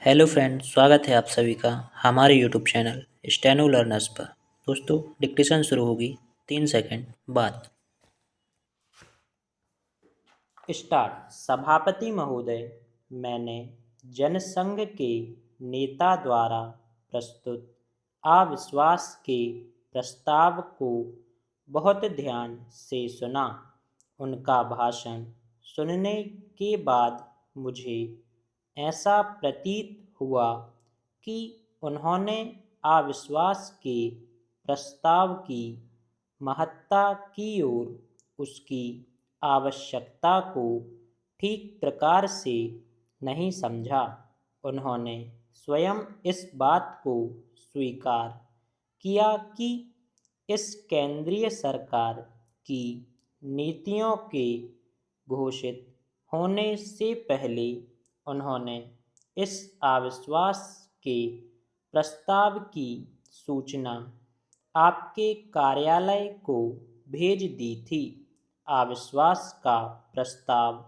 Hello friend, स्वागत है आप सभी का हमारे यूट्यूब चैनल स्टेनो लर्नर्स पर। दोस्तों, डिक्टेशन शुरू होगी 3 सेकंड बाद। स्टार्ट। सभापति महोदय, मैंने जनसंघ के नेता द्वारा प्रस्तुत अविश्वास के प्रस्ताव को बहुत ध्यान से सुना। उनका भाषण सुनने के बाद मुझे ऐसा प्रतीत हुआ कि उन्होंने अविश्वास के प्रस्ताव की महत्ता की ओर उसकी आवश्यकता को ठीक प्रकार से नहीं समझा। उन्होंने स्वयं इस बात को स्वीकार किया कि इस केंद्रीय सरकार की नीतियों के घोषित होने से पहले उन्होंने इस अविश्वास के प्रस्ताव की सूचना आपके कार्यालय को भेज दी थी। अविश्वास का प्रस्ताव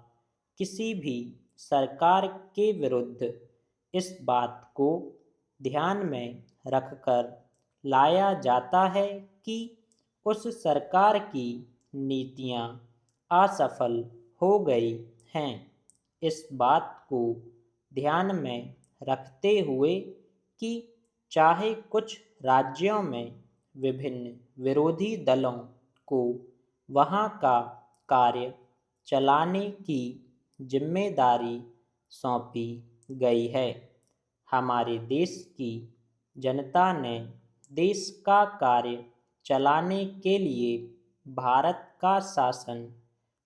किसी भी सरकार के विरुद्ध इस बात को ध्यान में रखकर लाया जाता है कि उस सरकार की नीतियां असफल हो गई हैं। इस बात को ध्यान में रखते हुए कि चाहे कुछ राज्यों में विभिन्न विरोधी दलों को वहाँ का कार्य चलाने की जिम्मेदारी सौंपी गई है, हमारे देश की जनता ने देश का कार्य चलाने के लिए भारत का शासन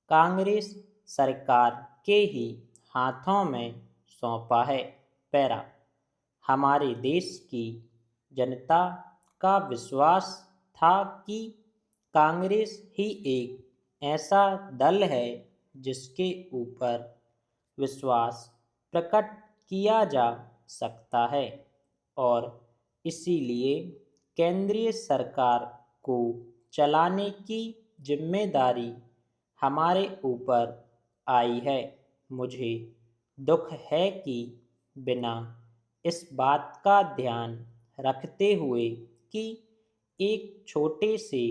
कांग्रेस सरकार के ही हाथों में सौंपा है। पैरा। हमारे देश की जनता का विश्वास था कि कांग्रेस ही एक ऐसा दल है जिसके ऊपर विश्वास प्रकट किया जा सकता है और इसीलिए केंद्रीय सरकार को चलाने की जिम्मेदारी हमारे ऊपर आई है। मुझे दुख है कि बिना इस बात का ध्यान रखते हुए कि एक छोटे से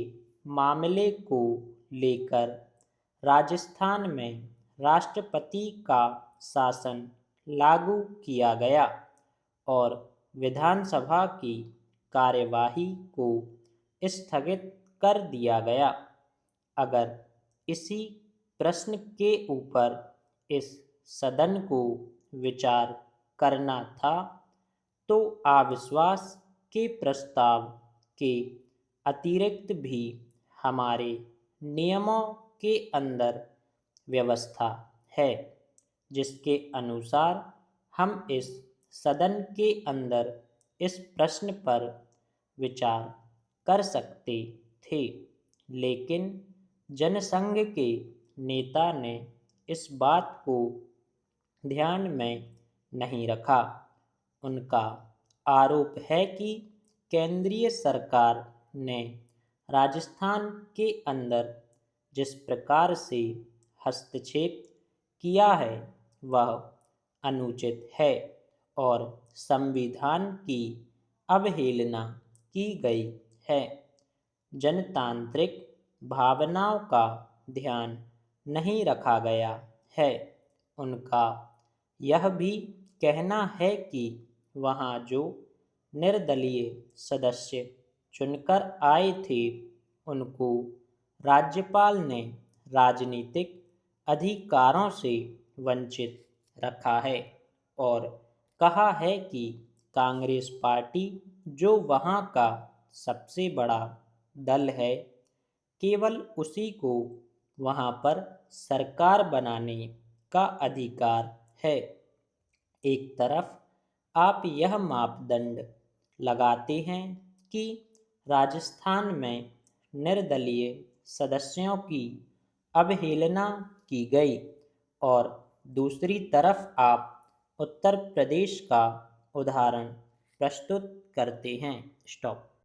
मामले को लेकर राजस्थान में राष्ट्रपति का शासन लागू किया गया और विधानसभा की कार्यवाही को स्थगित कर दिया गया। अगर इसी प्रश्न के ऊपर इस सदन को विचार करना था तो अविश्वास के प्रस्ताव के अतिरिक्त भी हमारे नियमों के अंदर व्यवस्था है जिसके अनुसार हम इस सदन के अंदर इस प्रश्न पर विचार कर सकते थे, लेकिन जनसंघ के नेता ने इस बात को ध्यान में नहीं रखा। उनका आरोप है कि केंद्रीय सरकार ने राजस्थान के अंदर जिस प्रकार से हस्तक्षेप किया है वह अनुचित है और संविधान की अवहेलना की गई है। जनतांत्रिक भावनाओं का ध्यान नहीं रखा गया है। उनका यह भी कहना है कि वहाँ जो निर्दलीय सदस्य चुनकर आए थे उनको राज्यपाल ने राजनीतिक अधिकारों से वंचित रखा है और कहा है कि कांग्रेस पार्टी जो वहाँ का सबसे बड़ा दल है केवल उसी को वहाँ पर सरकार बनाने का अधिकार है। एक तरफ आप यह मापदंड लगाते हैं कि राजस्थान में निर्दलीय सदस्यों की अवहेलना की गई और दूसरी तरफ आप उत्तर प्रदेश का उदाहरण प्रस्तुत करते हैं। स्टॉप।